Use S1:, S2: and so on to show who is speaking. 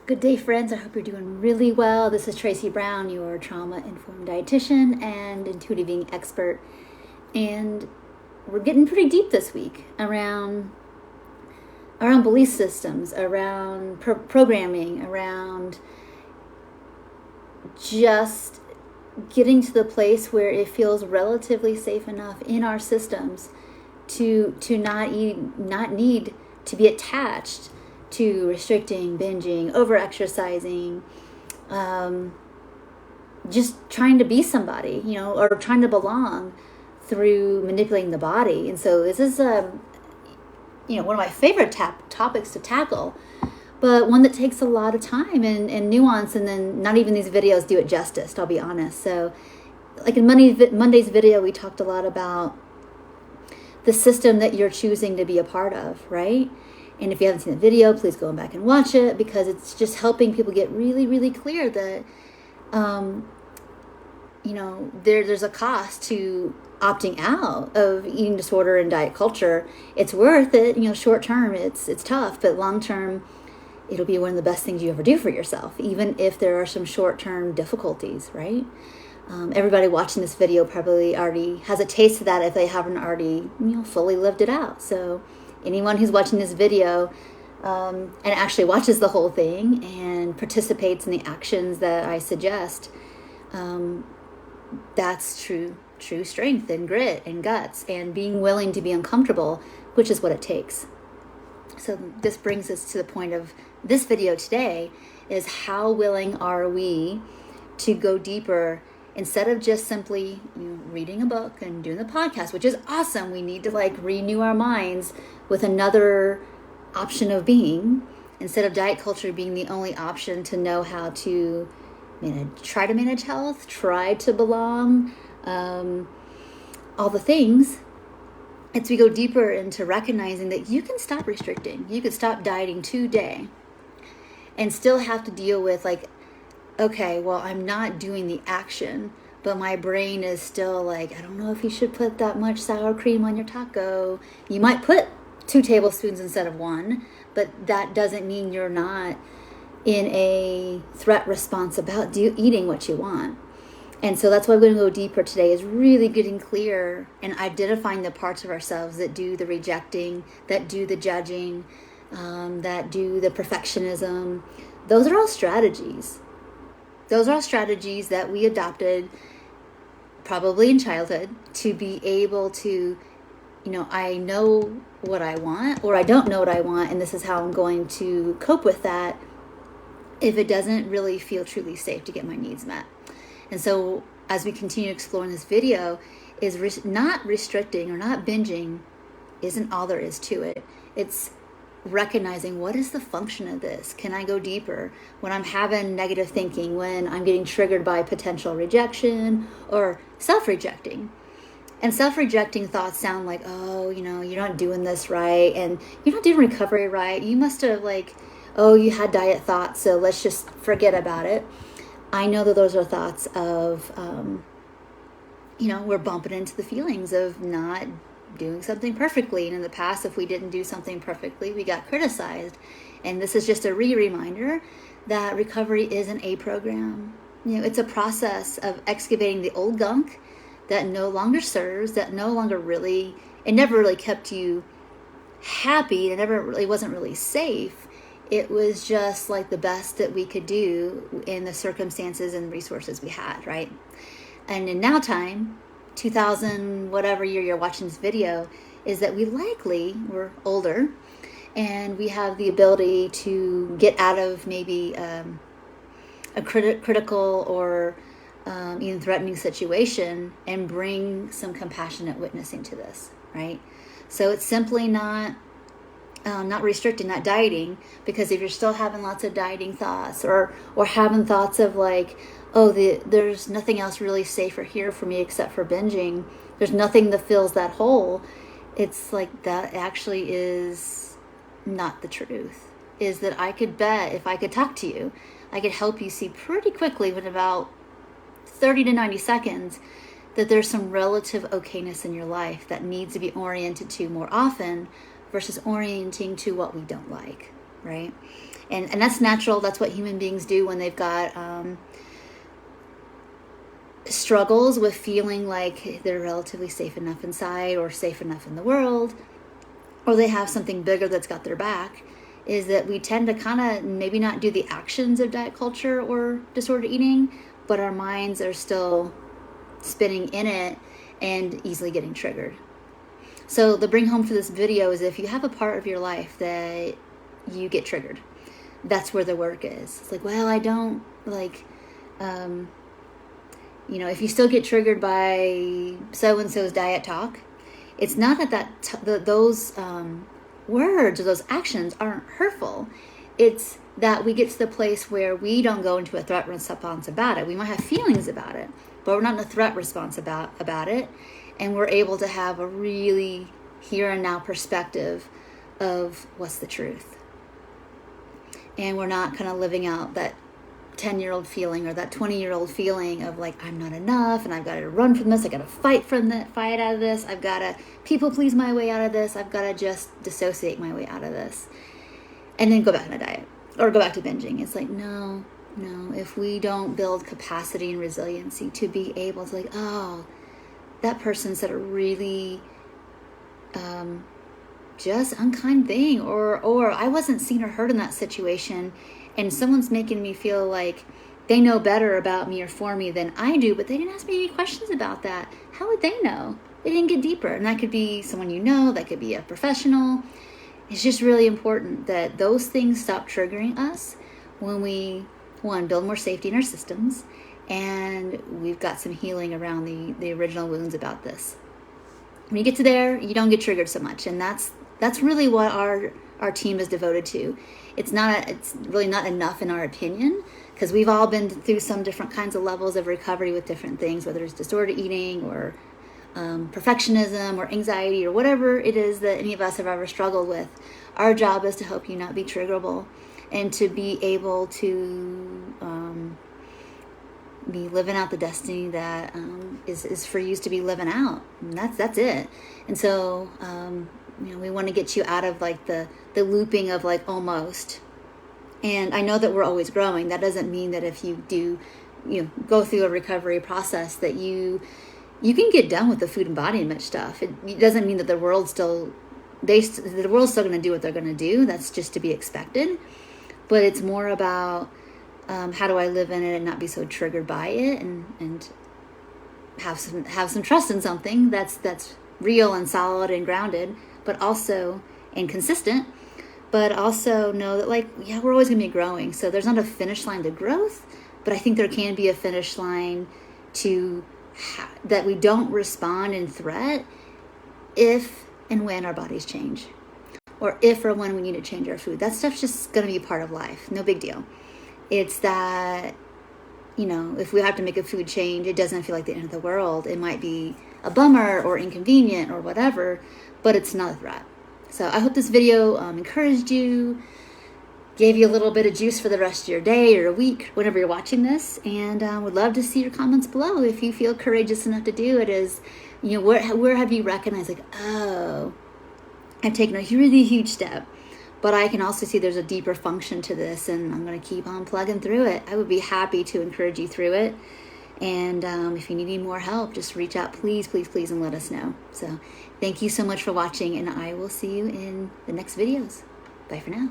S1: Good day, friends. I hope you're doing really well. This is Tracy Brown, your trauma-informed dietitian and intuitive eating expert. And we're getting pretty deep this week around belief systems, around programming, around just getting to the place where it feels relatively safe enough in our systems to not need to be attached to restricting, binging, over-exercising, just trying to be somebody, or trying to belong through manipulating the body. And so this is, one of my favorite topics to tackle, but one that takes a lot of time and nuance, and then not even these videos do it justice, I'll be honest. So like in Monday's video, we talked a lot about the system that you're choosing to be a part of, right? And if you haven't seen the video, please go back and watch it, because it's just helping people get really, really clear that, there's a cost to opting out of eating disorder and diet culture. It's worth it, short term, it's tough, but long term, it'll be one of the best things you ever do for yourself, even if there are some short term difficulties, right? Everybody watching this video probably already has a taste of that if they haven't already, fully lived it out. So anyone who's watching this video and actually watches the whole thing and participates in the actions that I suggest, that's true strength and grit and guts and being willing to be uncomfortable, which is what it takes. So this brings us to the point of this video today, is how willing are we to go deeper instead of just simply reading a book and doing the podcast, which is awesome. We need to renew our minds with another option of being, instead of diet culture being the only option to know how to try to manage health, try to belong, all the things. It's we go deeper into recognizing that you can stop restricting, you can stop dieting today and still have to deal with okay, well, I'm not doing the action, but my brain is still I don't know if you should put that much sour cream on your taco. You might put 2 tablespoons instead of 1, but that doesn't mean you're not in a threat response about eating what you want. And so that's why we're going to go deeper today, is really getting clear and identifying the parts of ourselves that do the rejecting, that do the judging, that do the perfectionism. Those are all strategies. Those are all strategies that we adopted probably in childhood to be able to, I know what I want, or I don't know what I want, and this is how I'm going to cope with that if it doesn't really feel truly safe to get my needs met. And so as we continue exploring this video, is not restricting or not binging isn't all there is to it. It's recognizing, what is the function of this? Can I go deeper when I'm having negative thinking, when I'm getting triggered by potential rejection or self-rejecting? And self-rejecting thoughts sound like, oh, you're not doing this right, and you're not doing recovery right. You must have you had diet thoughts, so let's just forget about it. I know that those are thoughts of, we're bumping into the feelings of not doing something perfectly. And in the past, if we didn't do something perfectly, we got criticized. And this is just a reminder that recovery isn't a program. It's a process of excavating the old gunk that no longer serves, that no longer it never really kept you happy. It never really wasn't really safe. It was just the best that we could do in the circumstances and resources we had, right? And in now time, 2000, whatever year you're watching this video, is that we're older and we have the ability to get out of maybe a critical or even threatening situation and bring some compassionate witnessing to this, right? So it's simply not restricting, not dieting, because if you're still having lots of dieting thoughts or having thoughts of there's nothing else really safe or here for me except for binging, there's nothing that fills that hole, it's that actually is not the truth. Is that I could bet if I could talk to you, I could help you see pretty quickly, within about 30 to 90 seconds, that there's some relative okayness in your life that needs to be oriented to more often versus orienting to what we don't like, right? And that's natural. That's what human beings do when they've got struggles with feeling like they're relatively safe enough inside or safe enough in the world, or they have something bigger that's got their back, is that we tend to kind of maybe not do the actions of diet culture or disordered eating, but our minds are still spinning in it and easily getting triggered. So the bring home for this video is, if you have a part of your life that you get triggered, that's where the work is. It's like, well, I don't like, if you still get triggered by so-and-so's diet talk, it's not that those words or those actions aren't hurtful. It's that we get to the place where we don't go into a threat response about it. We might have feelings about it, but we're not in a threat response about it. And we're able to have a really here and now perspective of what's the truth. And we're not kind of living out that 10-year-old feeling or that 20-year-old feeling of like, I'm not enough and I've got to run from this. I got to fight out of this. I've got to people please my way out of this. I've got to just dissociate my way out of this. And then go back on a diet or go back to binging. It's like, no. If we don't build capacity and resiliency to be able to like, oh, that person said a really just unkind thing, or I wasn't seen or heard in that situation, and someone's making me feel like they know better about me or for me than I do, but they didn't ask me any questions about that. How would they know? They didn't get deeper. And that could be someone you know, that could be a professional. It's just really important that those things stop triggering us when we, one, build more safety in our systems, and we've got some healing around the original wounds about this. When you get to there, you don't get triggered so much, and that's really what our team is devoted to. It's really not enough in our opinion, because we've all been through some different kinds of levels of recovery with different things, whether it's disordered eating or perfectionism or anxiety or whatever it is that any of us have ever struggled with. Our job is to help you not be triggerable and to be able to be living out the destiny that is for you to be living out. And that's it. And so we want to get you out of like the looping of like almost. And I know that we're always growing. That doesn't mean that if you do go through a recovery process that you can get done with the food and body image stuff. It doesn't mean that the world's still going to do what they're going to do. That's just to be expected. But it's more about how do I live in it and not be so triggered by it, and have some trust in something that's real and solid and grounded, but also and consistent. But also know that we're always going to be growing. So there's not a finish line to growth, but I think there can be a finish line to that we don't respond in threat if and when our bodies change, or if or when we need to change our food. That stuff's just going to be part of life. No big deal. It's that, if we have to make a food change, it doesn't feel like the end of the world. It might be a bummer or inconvenient or whatever, but it's not a threat. So I hope this video encouraged you, gave you a little bit of juice for the rest of your day or a week, whenever you're watching this. And would love to see your comments below if you feel courageous enough to do it. Is, where have you recognized, like, oh, I've taken a really huge step, but I can also see there's a deeper function to this, and I'm going to keep on plugging through it. I would be happy to encourage you through it. And if you need any more help, just reach out, please, and let us know. So thank you so much for watching, and I will see you in the next videos. Bye for now.